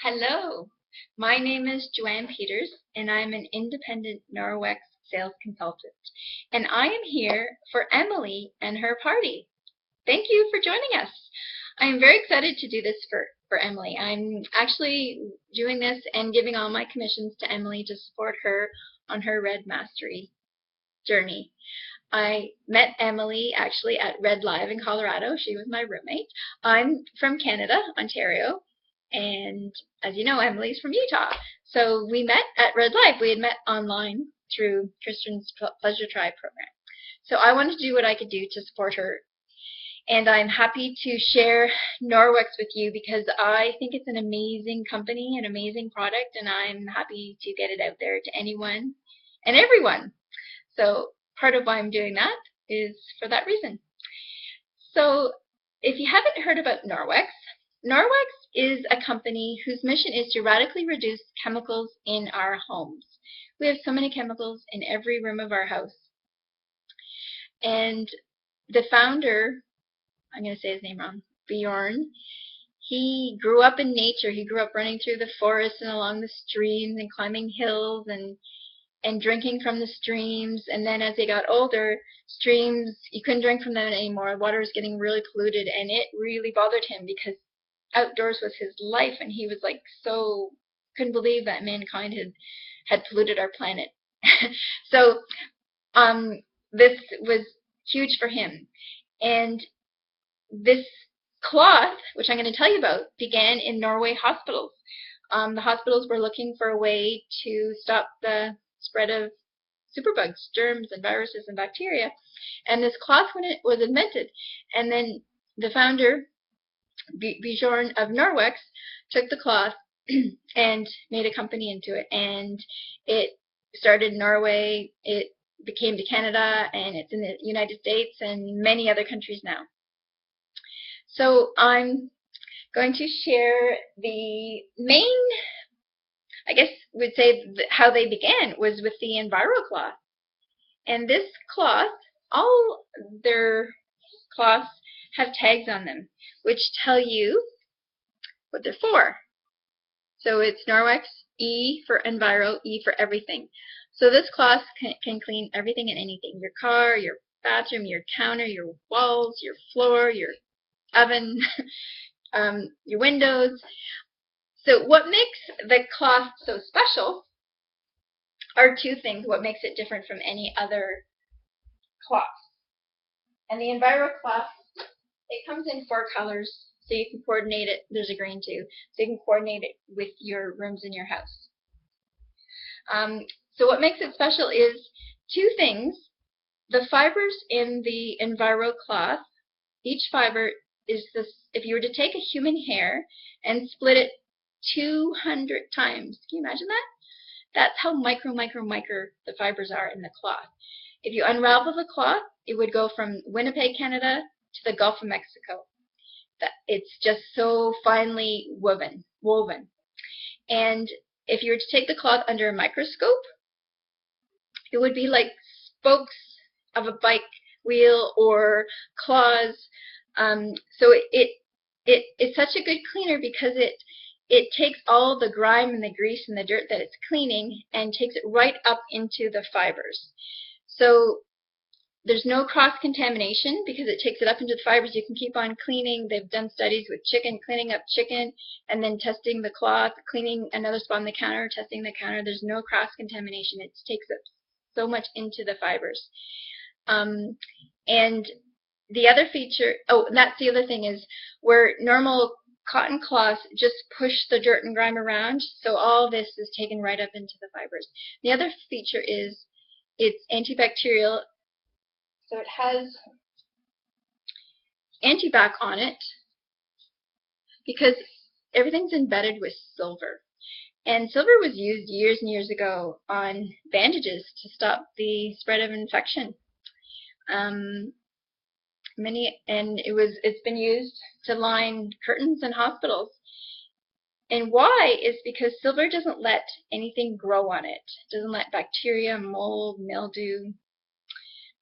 Hello, my name is Joanne Peters, and I'm an independent Norwex sales consultant. And I am here for Emily and her party. Thank you for joining us. I am very excited to do this for Emily. I'm actually doing this and giving all my commissions to Emily to support her on her Red Mastery journey. I met Emily actually at Red Live in Colorado. She was my roommate. I'm from Canada, Ontario, and as you know, Emily's from Utah. So we met at Red Live. We had met online through Kristen's Pleasure Tribe program. So I wanted to do what I could do to support her. And I'm happy to share Norwex with you because I think it's an amazing company, an amazing product, and I'm happy to get it out there to anyone and everyone. So part of why I'm doing that is for that reason. So if you haven't heard about Norwex, Norwex is a company whose mission is to radically reduce chemicals in our homes. We have so many chemicals in every room of our house. And the founder, I'm going to say his name wrong, Bjorn, he grew up in nature. He grew up running through the forest and along the streams and climbing hills and drinking from the streams. And then as he got older, streams, you couldn't drink from them anymore. Water was getting really polluted, and it really bothered him because outdoors was his life, and he was like so couldn't believe that mankind had polluted our planet. So this was huge for him. And this cloth, which I'm going to tell you about, began in Norway hospitals. The hospitals were looking for a way to stop the spread of superbugs, germs, and viruses and bacteria. And this cloth was invented. And then the founder, Bjorn of Norwex, took the cloth and made a company into it. And it started in Norway, it became to Canada, and it's in the United States and many other countries now. So I'm going to share the main, I guess we'd say how they began was with the EnviroCloth. And this cloth, all their cloths have tags on them, which tell you what they're for. So it's Norwex, E for Enviro, E for everything. So this cloth can clean everything and anything. Your car, your bathroom, your counter, your walls, your floor, your oven, your windows. So what makes the cloth so special are two things. What makes it different from any other cloth. And the EnviroCloth, it comes in 4 colors, so you can coordinate it. There's a green too, so you can coordinate it with your rooms in your house. So what makes it special is 2 things. The fibers in the EnviroCloth, each fiber is this, if you were to take a human hair and split it 200 times, can you imagine that? That's how micro the fibers are in the cloth. If you unravel the cloth, it would go from Winnipeg, Canada to the Gulf of Mexico. It's just so finely woven. And if you were to take the cloth under a microscope, it would be like spokes of a bike wheel or claws. So it's such a good cleaner because it takes all the grime and the grease and the dirt that it's cleaning and takes it right up into the fibers. So there's no cross-contamination because it takes it up into the fibers. You can keep on cleaning. They've done studies with chicken, cleaning up chicken, and then testing the cloth, cleaning another spot on the counter, testing the counter. There's no cross-contamination. It takes up so much into the fibers. And the other feature, and that's the other thing, is where normal cotton cloths just push the dirt and grime around, so all this is taken right up into the fibers. The other feature is it's antibacterial, so it has antibac on it because everything's embedded with silver. And silver was used years and years ago on bandages to stop the spread of infection. It's been used to line curtains in hospitals. And why is because silver doesn't let anything grow on it. It doesn't let bacteria, mold, mildew,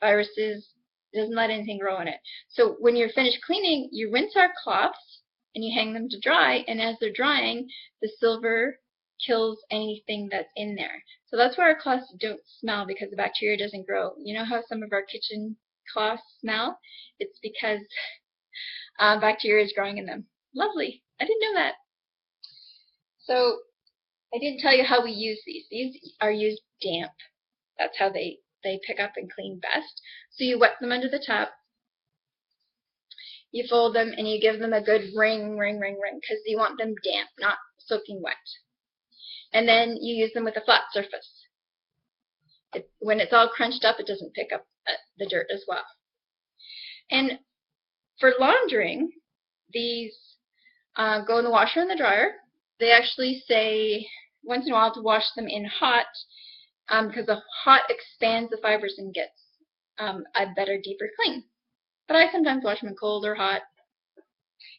viruses, it doesn't let anything grow on it. So when you're finished cleaning, you rinse our cloths and you hang them to dry, and as they're drying, the silver kills anything that's in there. So that's why our cloths don't smell, because the bacteria doesn't grow. You know how some of our kitchen cloths smell? It's because bacteria is growing in them. Lovely. I didn't know that. So I didn't tell you how we use these. These are used damp. That's how they pick up and clean best. So you wet them under the tap, you fold them, and you give them a good wring, because you want them damp, not soaking wet. And then you use them with a flat surface. When it's all crunched up, it doesn't pick up the dirt as well. And for laundering, these go in the washer and the dryer. They actually say once in a while to wash them in hot, because the hot expands the fibers and gets a better, deeper clean. But I sometimes wash them in cold or hot,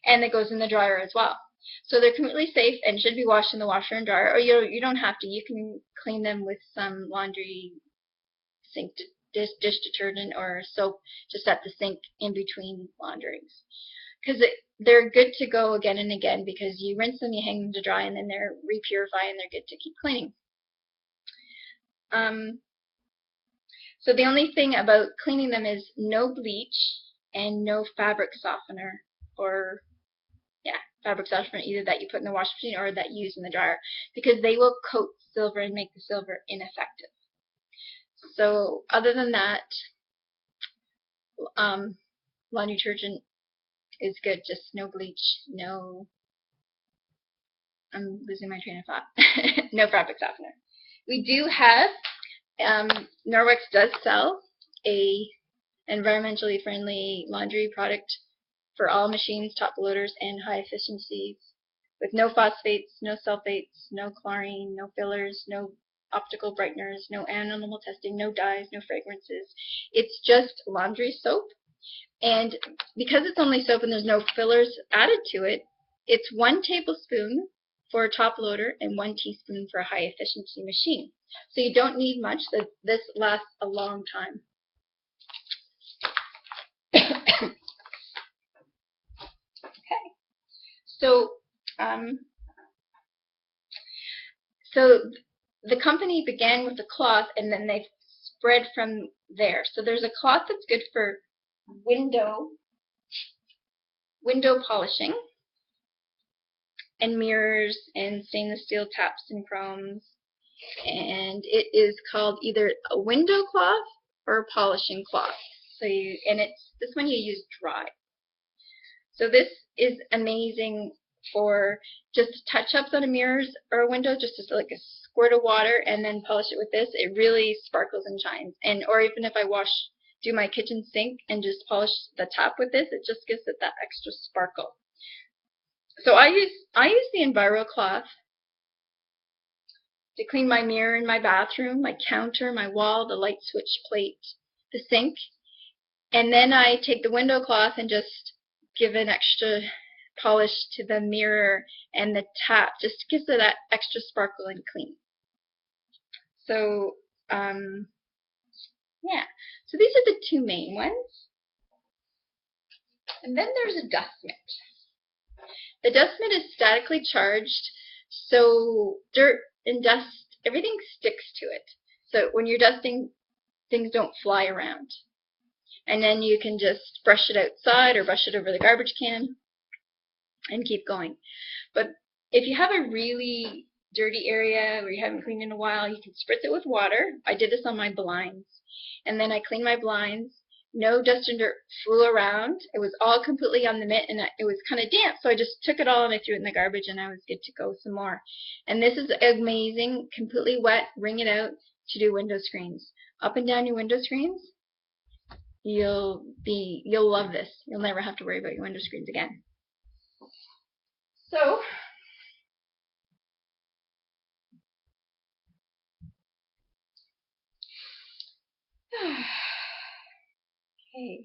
and it goes in the dryer as well. So they're completely safe and should be washed in the washer and dryer, or you don't have to. You can clean them with some laundry sink dish detergent or soap just at the sink in between launderings. Because they're good to go again and again, because you rinse them, you hang them to dry, and then they're repurify and they're good to keep cleaning. So the only thing about cleaning them is no bleach and no fabric softener, or fabric softener either that you put in the washing machine or that you use in the dryer, because they will coat silver and make the silver ineffective. So other than that, laundry detergent is good, just no bleach, no, I'm losing my train of thought, no fabric softener. We do have, Norwex does sell a environmentally friendly laundry product for all machines, top loaders, and high efficiencies, with no phosphates, no sulfates, no chlorine, no fillers, no optical brighteners, no animal testing, no dyes, no fragrances. It's just laundry soap. And because it's only soap and there's no fillers added to it, it's 1 tablespoon for a top loader and 1 teaspoon for a high efficiency machine. So you don't need much. This lasts a long time. Okay. So the company began with a cloth, and then they spread from there. So there's a cloth that's good for window polishing, and mirrors, and stainless steel taps and chromes, and it is called either a window cloth or a polishing cloth. So this one you use dry. So this is amazing for just touch-ups on a mirrors or a window, just like a squirt of water and then polish it with this. It really sparkles and shines. And or even if I do my kitchen sink and just polish the top with this, it just gives it that extra sparkle. So I use the Enviro cloth to clean my mirror in my bathroom, my counter, my wall, the light switch plate, the sink. And then I take the window cloth and just give an extra polish to the mirror and the tap, just gives it that extra sparkle and clean. So yeah, so these are the 2 main ones. And then there's a dust mitt. The dust mitt is statically charged, so dirt and dust, everything sticks to it. So when you're dusting, things don't fly around. And then you can just brush it outside or brush it over the garbage can and keep going. But if you have a really dirty area where you haven't cleaned in a while, you can spritz it with water. I did this on my blinds. And then I cleaned my blinds. No dust and dirt flew around. It was all completely on the mitt, and it was kind of damp, so I just took it all and I threw it in the garbage, and I was good to go some more. And this is amazing, completely wet, wring it out, to do window screens. Up and down your window screens, you'll love this. You'll never have to worry about your window screens again. So okay.